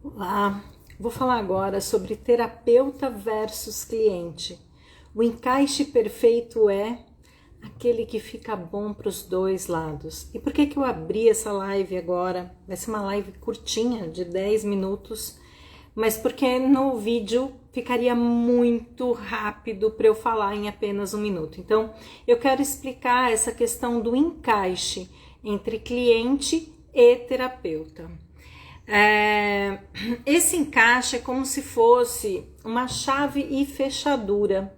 Olá, vou falar agora sobre terapeuta versus cliente. O encaixe perfeito é aquele que fica bom para os dois lados. E por que eu abri essa live agora? Vai ser uma live curtinha, de 10 minutos, mas porque no vídeo ficaria muito rápido para eu falar em apenas 1 minuto. Então, eu quero explicar essa questão do encaixe entre cliente e terapeuta. Esse encaixe é como se fosse uma chave e fechadura.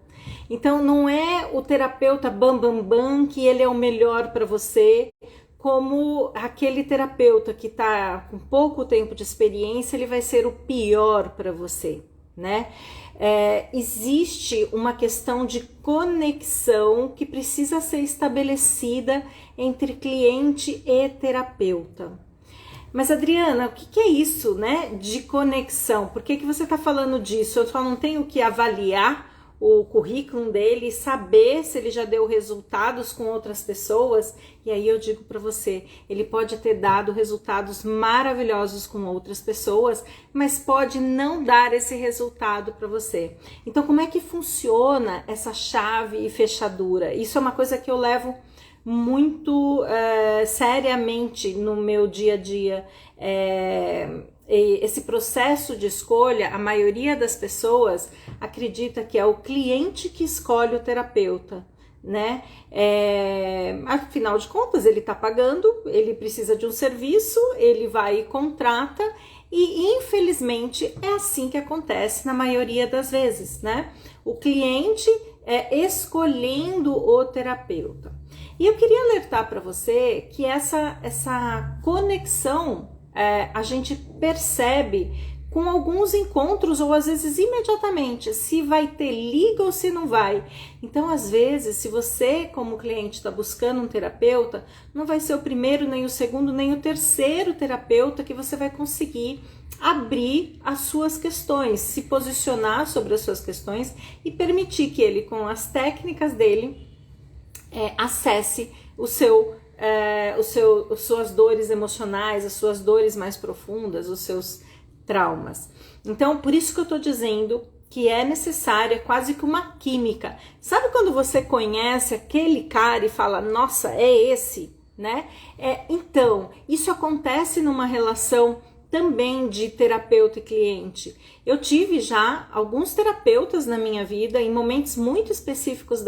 Então não é o terapeuta bam bam bam que ele é o melhor para você, como aquele terapeuta que está com pouco tempo de experiência, ele vai ser o pior para você, né? Existe uma questão de conexão que precisa ser estabelecida entre cliente e terapeuta. Mas Adriana, o que é isso, né, de conexão? Por que você está falando disso? Eu só não tenho que avaliar o currículo dele e saber se ele já deu resultados com outras pessoas? E aí eu digo para você, ele pode ter dado resultados maravilhosos com outras pessoas, mas pode não dar esse resultado para você. Então, como é que funciona essa chave e fechadura? Isso é uma coisa que eu levo muito seriamente no meu dia a dia. Esse processo de escolha, a maioria das pessoas acredita que é o cliente que escolhe o terapeuta, né? Afinal de contas, ele está pagando, ele precisa de um serviço, ele vai e contrata, e infelizmente é assim que acontece na maioria das vezes, né? O cliente escolhendo o terapeuta. E eu queria alertar para você que essa conexão a gente percebe com alguns encontros, ou às vezes imediatamente, se vai ter liga ou se não vai. Então, às vezes, se você como cliente está buscando um terapeuta, não vai ser o primeiro, nem o segundo, nem o terceiro terapeuta que você vai conseguir abrir as suas questões, se posicionar sobre as suas questões e permitir que ele, com as técnicas dele, acesse as suas dores emocionais, as suas dores mais profundas, os seus traumas. Então, por isso que eu tô dizendo que é necessária quase que uma química. Sabe quando você conhece aquele cara e fala, nossa, é esse, né? Então, isso acontece numa relação também de terapeuta e cliente. Eu tive já alguns terapeutas na minha vida, em momentos muito específicos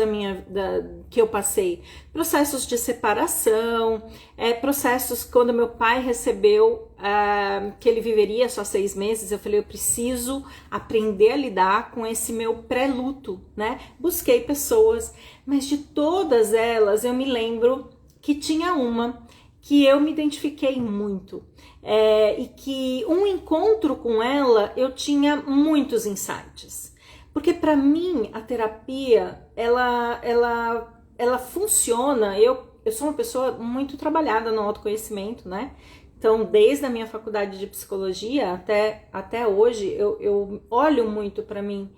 que eu passei. Processos de separação, processos quando meu pai recebeu que ele viveria só 6 meses, eu falei, eu preciso aprender a lidar com esse meu pré-luto, né? Busquei pessoas, mas de todas elas eu me lembro que tinha uma que eu me identifiquei muito. E que um encontro com ela eu tinha muitos insights, porque para mim a terapia ela funciona. Eu sou uma pessoa muito trabalhada no autoconhecimento, né? Então, desde a minha faculdade de psicologia até hoje, eu olho muito para mim.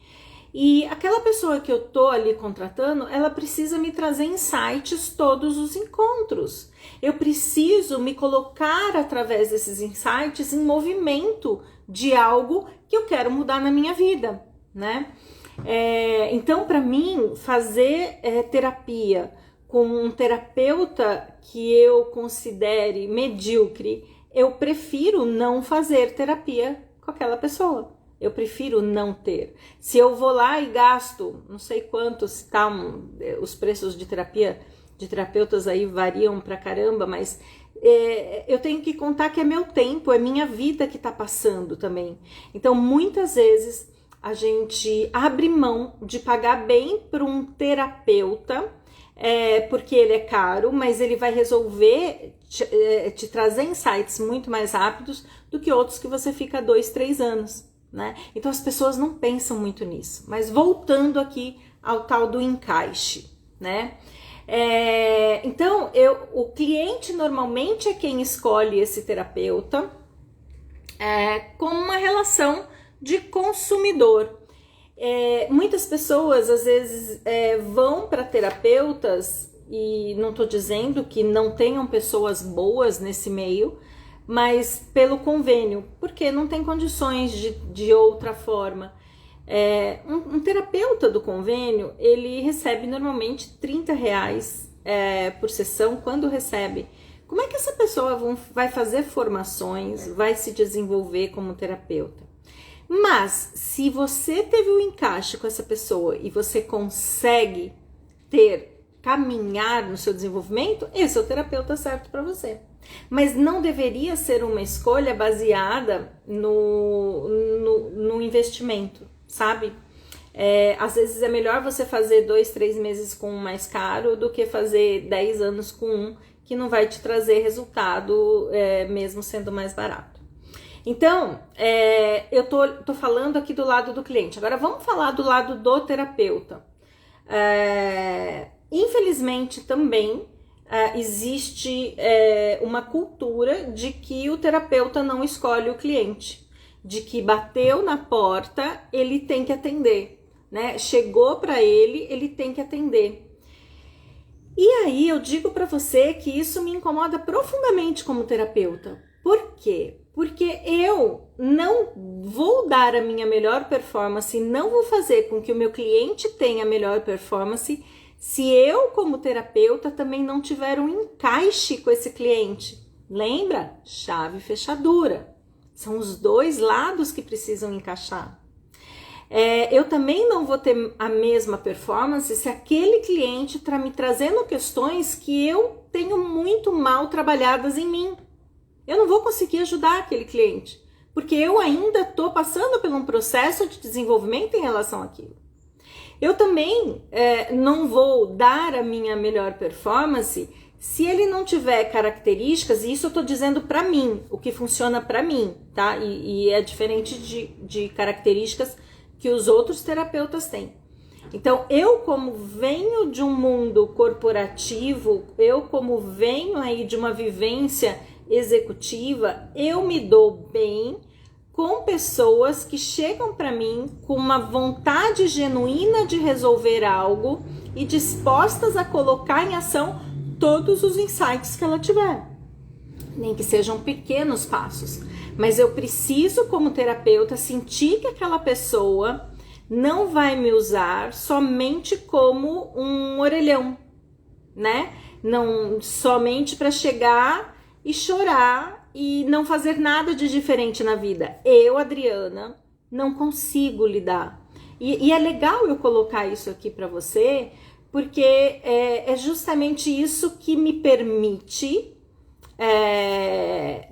E aquela pessoa que eu tô ali contratando, ela precisa me trazer insights todos os encontros. Eu preciso me colocar através desses insights em movimento de algo que eu quero mudar na minha vida, né? Então, para mim, fazer terapia com um terapeuta que eu considere medíocre, eu prefiro não fazer terapia com aquela pessoa. Eu prefiro não ter. Se eu vou lá e gasto, não sei quantos, os preços de terapeutas aí variam pra caramba, mas eu tenho que contar que é meu tempo, é minha vida que tá passando também. Então, muitas vezes, a gente abre mão de pagar bem para um terapeuta, porque ele é caro, mas ele vai resolver, te trazer insights muito mais rápidos do que outros que você fica 2, 3 anos. Né? Então as pessoas não pensam muito nisso. Mas voltando aqui ao tal do encaixe, né? Então o cliente normalmente é quem escolhe esse terapeuta com uma relação de consumidor. Muitas pessoas às vezes vão para terapeutas, e não estou dizendo que não tenham pessoas boas nesse meio, mas pelo convênio, porque não tem condições de outra forma. Um terapeuta do convênio, ele recebe normalmente R$30 por sessão, quando recebe. Como é que essa pessoa vai fazer formações, vai se desenvolver como terapeuta? Mas, se você teve um encaixe com essa pessoa e você consegue caminhar no seu desenvolvimento, esse é o terapeuta certo para você. Mas não deveria ser uma escolha baseada no investimento, sabe? Às vezes é melhor você fazer 2, 3 meses com um mais caro do que fazer 10 anos com um que não vai te trazer resultado, mesmo sendo mais barato. Então, eu tô falando aqui do lado do cliente. Agora vamos falar do lado do terapeuta. Infelizmente também existe uma cultura de que o terapeuta não escolhe o cliente, de que bateu na porta, ele tem que atender, né? Chegou para ele tem que atender. E aí eu digo para você que isso me incomoda profundamente como terapeuta. Por quê? Porque eu não vou dar a minha melhor performance, não vou fazer com que o meu cliente tenha a melhor performance se eu, como terapeuta, também não tiver um encaixe com esse cliente. Lembra? Chave e fechadura. São os dois lados que precisam encaixar. Eu também não vou ter a mesma performance se aquele cliente está me trazendo questões que eu tenho muito mal trabalhadas em mim. Eu não vou conseguir ajudar aquele cliente, porque eu ainda estou passando por um processo de desenvolvimento em relação àquilo. Eu também não vou dar a minha melhor performance se ele não tiver características, e isso eu estou dizendo para mim, o que funciona para mim, tá? E é diferente de características que os outros terapeutas têm. Então, eu como venho de um mundo corporativo, eu como venho aí de uma vivência executiva, eu me dou bem com pessoas que chegam para mim com uma vontade genuína de resolver algo e dispostas a colocar em ação todos os insights que ela tiver, nem que sejam pequenos passos. Mas eu preciso, como terapeuta, sentir que aquela pessoa não vai me usar somente como um orelhão, né? Não somente para chegar e chorar e não fazer nada de diferente na vida. Eu, Adriana, não consigo lidar. E é legal eu colocar isso aqui para você, porque é justamente isso que me permite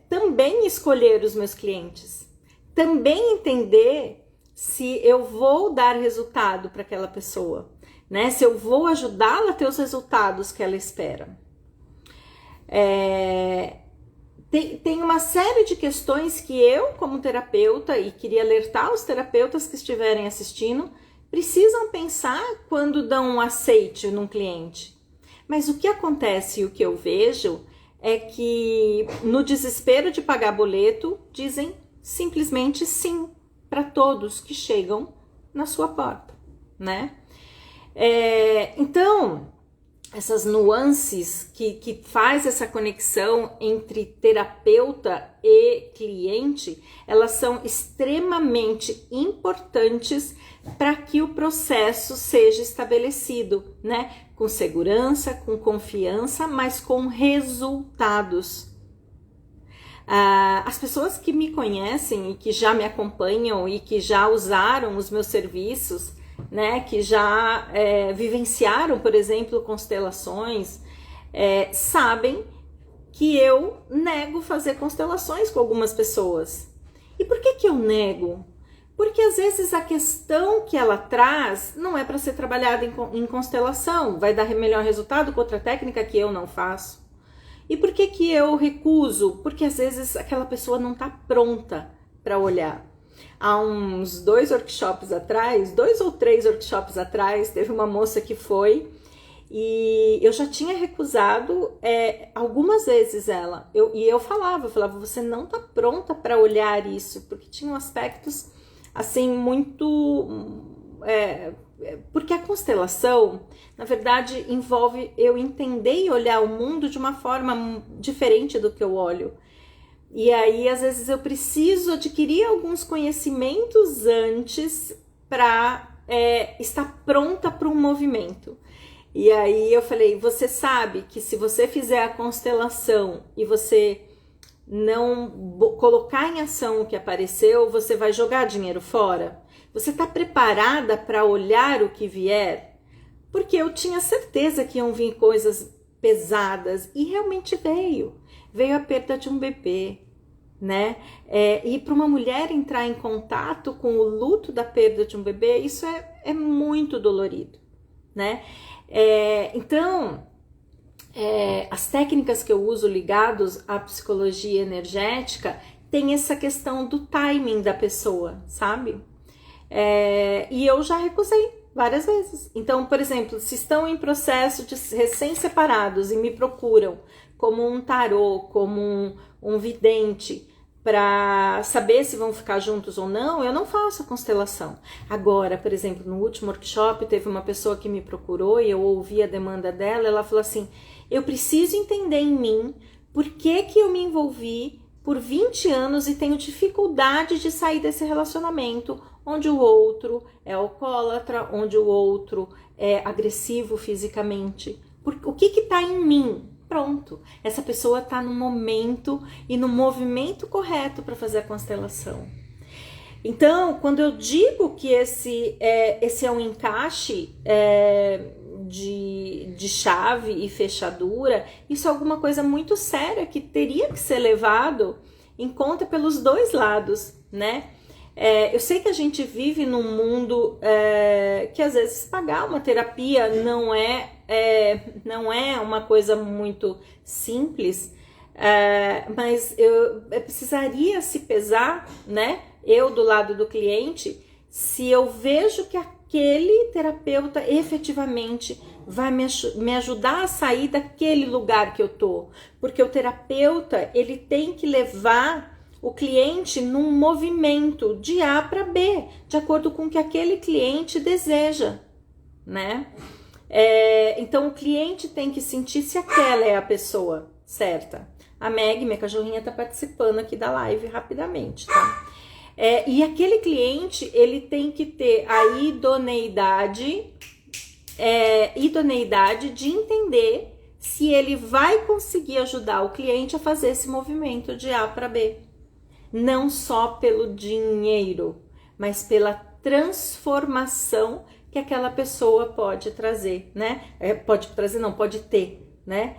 também escolher os meus clientes. Também entender se eu vou dar resultado para aquela pessoa, né? Se eu vou ajudá-la a ter os resultados que ela espera. Tem uma série de questões que eu, como terapeuta, e queria alertar os terapeutas que estiverem assistindo, precisam pensar quando dão um aceite num cliente. Mas o que acontece e o que eu vejo é que no desespero de pagar boleto, dizem simplesmente sim para todos que chegam na sua porta, né? Então, essas nuances que faz essa conexão entre terapeuta e cliente, elas são extremamente importantes para que o processo seja estabelecido, né? Com segurança, com confiança, mas com resultados. As pessoas que me conhecem e que já me acompanham e que já usaram os meus serviços, né, que já vivenciaram, por exemplo, constelações, sabem que eu nego fazer constelações com algumas pessoas. E por que eu nego? Porque às vezes a questão que ela traz não é para ser trabalhada em constelação, vai dar melhor resultado com outra técnica que eu não faço. E por que eu recuso? Porque às vezes aquela pessoa não está pronta para olhar. Há uns 2 ou 3 workshops atrás, teve uma moça que foi e eu já tinha recusado algumas vezes ela. Eu falava, você não está pronta para olhar isso, porque tinham aspectos assim muito... porque a constelação, na verdade, envolve eu entender e olhar o mundo de uma forma diferente do que eu olho. E aí, às vezes, eu preciso adquirir alguns conhecimentos antes para estar pronta para um movimento. E aí eu falei, você sabe que se você fizer a constelação e você não colocar em ação o que apareceu, você vai jogar dinheiro fora? Você está preparada para olhar o que vier? Porque eu tinha certeza que iam vir coisas pesadas e realmente veio. Veio a perda de um bebê, né? E para uma mulher entrar em contato com o luto da perda de um bebê, isso é muito dolorido, né? Então, as técnicas que eu uso ligados à psicologia energética tem essa questão do timing da pessoa, sabe? E eu já recusei várias vezes. Então, por exemplo, se estão em processo de recém-separados e me procuram como um tarô, como um vidente, para saber se vão ficar juntos ou não, eu não faço a constelação. Agora, por exemplo, no último workshop, teve uma pessoa que me procurou e eu ouvi a demanda dela, ela falou assim, eu preciso entender em mim por que eu me envolvi por 20 anos e tenho dificuldade de sair desse relacionamento, onde o outro é alcoólatra, onde o outro é agressivo fisicamente. O que está em mim? Pronto, essa pessoa está no momento e no movimento correto para fazer a constelação. Então, quando eu digo que esse é um encaixe de chave e fechadura, isso é alguma coisa muito séria que teria que ser levado em conta pelos dois lados, né? Eu sei que a gente vive num mundo que às vezes pagar uma terapia não é uma coisa muito simples, mas eu precisaria se pesar, né? Eu do lado do cliente, se eu vejo que aquele terapeuta efetivamente vai me ajudar a sair daquele lugar que eu tô, porque o terapeuta ele tem que levar o cliente num movimento de A para B, de acordo com o que aquele cliente deseja, né? Então o cliente tem que sentir se aquela é a pessoa certa. A Meg, minha cachorrinha, tá participando aqui da live rapidamente, tá? E aquele cliente, ele tem que ter a idoneidade de entender se ele vai conseguir ajudar o cliente a fazer esse movimento de A para B. Não só pelo dinheiro, mas pela transformação que aquela pessoa pode trazer, né? Pode ter, né?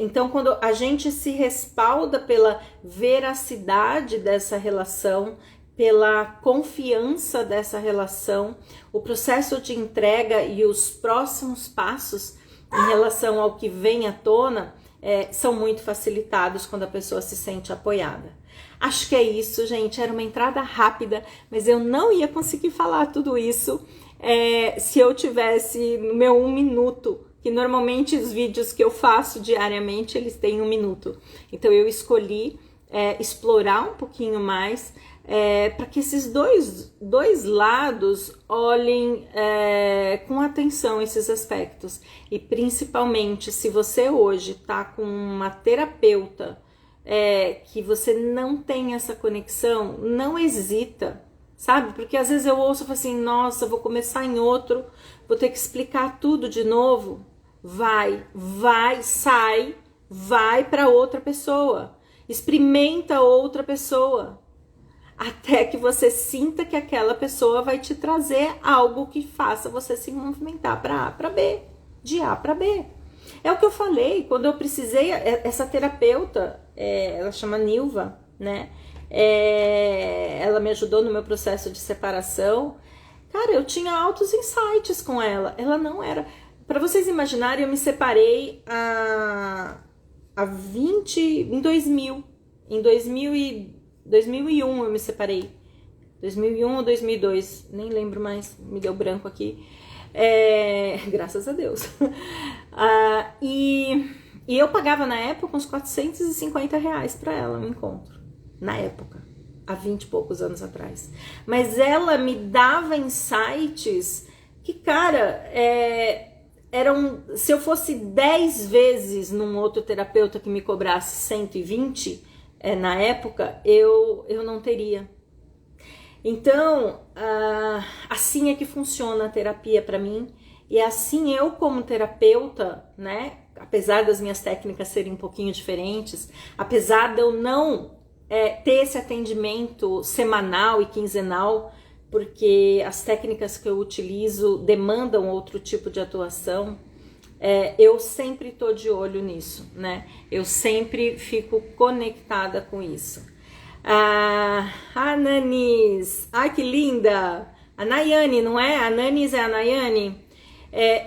Então, quando a gente se respalda pela veracidade dessa relação, pela confiança dessa relação, o processo de entrega e os próximos passos em relação ao que vem à tona são muito facilitados quando a pessoa se sente apoiada. Acho que é isso, gente. Era uma entrada rápida, mas eu não ia conseguir falar tudo isso se eu tivesse no meu 1 minuto, que normalmente os vídeos que eu faço diariamente, eles têm 1 minuto. Então eu escolhi explorar um pouquinho mais para que esses dois lados olhem com atenção esses aspectos. E principalmente se você hoje está com uma terapeuta que você não tem essa conexão, não hesita, sabe? Porque às vezes eu ouço e falo assim, nossa, vou começar em outro, vou ter que explicar tudo de novo. Sai, vai para outra pessoa, experimenta outra pessoa, até que você sinta que aquela pessoa vai te trazer algo que faça você se movimentar para A para B, de A para B. É o que eu falei, quando eu precisei, essa terapeuta, ela chama Nilva, né? Ela me ajudou no meu processo de separação. Cara, eu tinha altos insights com ela. Ela não era... Para vocês imaginarem, eu me separei em 2000. Em 2001 eu me separei. 2001 ou 2002, nem lembro mais, me deu branco aqui. Graças a Deus. E eu pagava na época uns R$450 para ela no encontro. Na época, há 20 e poucos anos atrás. Mas ela me dava insights que, cara, se eu fosse 10 vezes num outro terapeuta que me cobrasse 120, na época, eu não teria. Então, assim é que funciona a terapia para mim, e assim eu como terapeuta, né, apesar das minhas técnicas serem um pouquinho diferentes, apesar de eu não ter esse atendimento semanal e quinzenal, porque as técnicas que eu utilizo demandam outro tipo de atuação, eu sempre estou de olho nisso, né? Eu sempre fico conectada com isso. A Nanis, ai que linda! A Nayane, não é? A Nanis é a Nayane?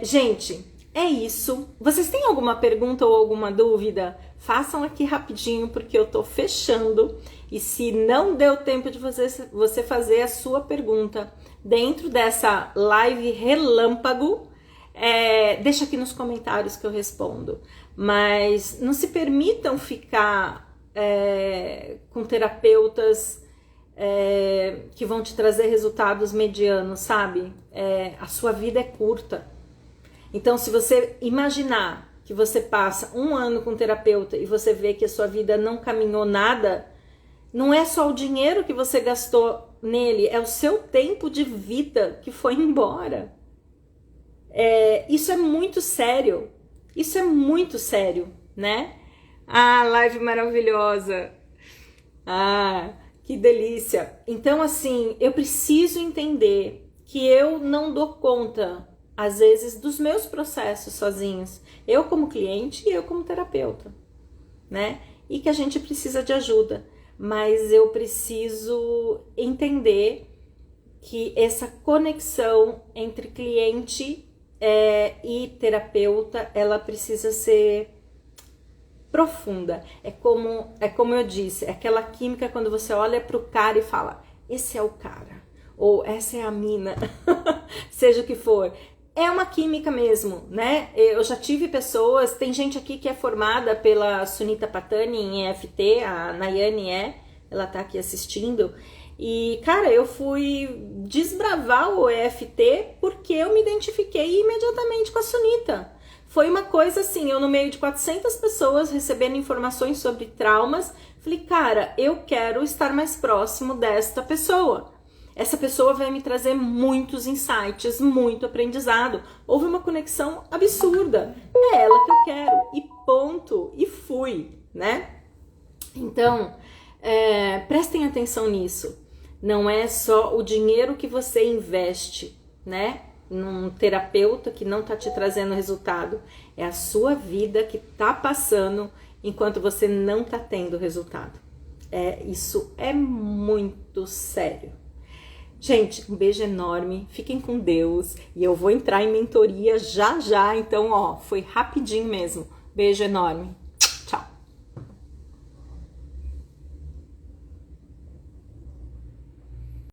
Gente, é isso. Vocês têm alguma pergunta ou alguma dúvida? Façam aqui rapidinho, porque eu tô fechando. E se não deu tempo de você fazer a sua pergunta dentro dessa live relâmpago, deixa aqui nos comentários que eu respondo. Mas não se permitam ficar com terapeutas que vão te trazer resultados medianos, sabe? A sua vida é curta. Então, se você imaginar que você passa 1 ano com um terapeuta e você vê que a sua vida não caminhou nada, não é só o dinheiro que você gastou nele, é o seu tempo de vida que foi embora. Isso é muito sério. Isso é muito sério, né? Live maravilhosa. Que delícia. Então, assim, eu preciso entender que eu não dou conta, às vezes, dos meus processos sozinhos. Eu como cliente e eu como terapeuta, né? E que a gente precisa de ajuda. Mas eu preciso entender que essa conexão entre cliente e terapeuta, ela precisa ser profunda. É como eu disse, é aquela química quando você olha para o cara e fala, esse é o cara, ou essa é a mina, seja o que for. É uma química mesmo, né? Eu já tive pessoas, tem gente aqui que é formada pela Sunita Patani em EFT, a Nayane ela tá aqui assistindo, e cara, eu fui desbravar o EFT porque eu me identifiquei imediatamente com a Sunita. Foi uma coisa assim, eu no meio de 400 pessoas recebendo informações sobre traumas, falei, cara, eu quero estar mais próximo desta pessoa. Essa pessoa vai me trazer muitos insights, muito aprendizado. Houve uma conexão absurda. É ela que eu quero. E ponto. E fui, né? Então, prestem atenção nisso. Não é só o dinheiro que você investe, né? Num terapeuta que não tá te trazendo resultado. É a sua vida que tá passando enquanto você não tá tendo resultado. Isso é muito sério. Gente, um beijo enorme, fiquem com Deus e eu vou entrar em mentoria já, então, foi rapidinho mesmo. Beijo enorme.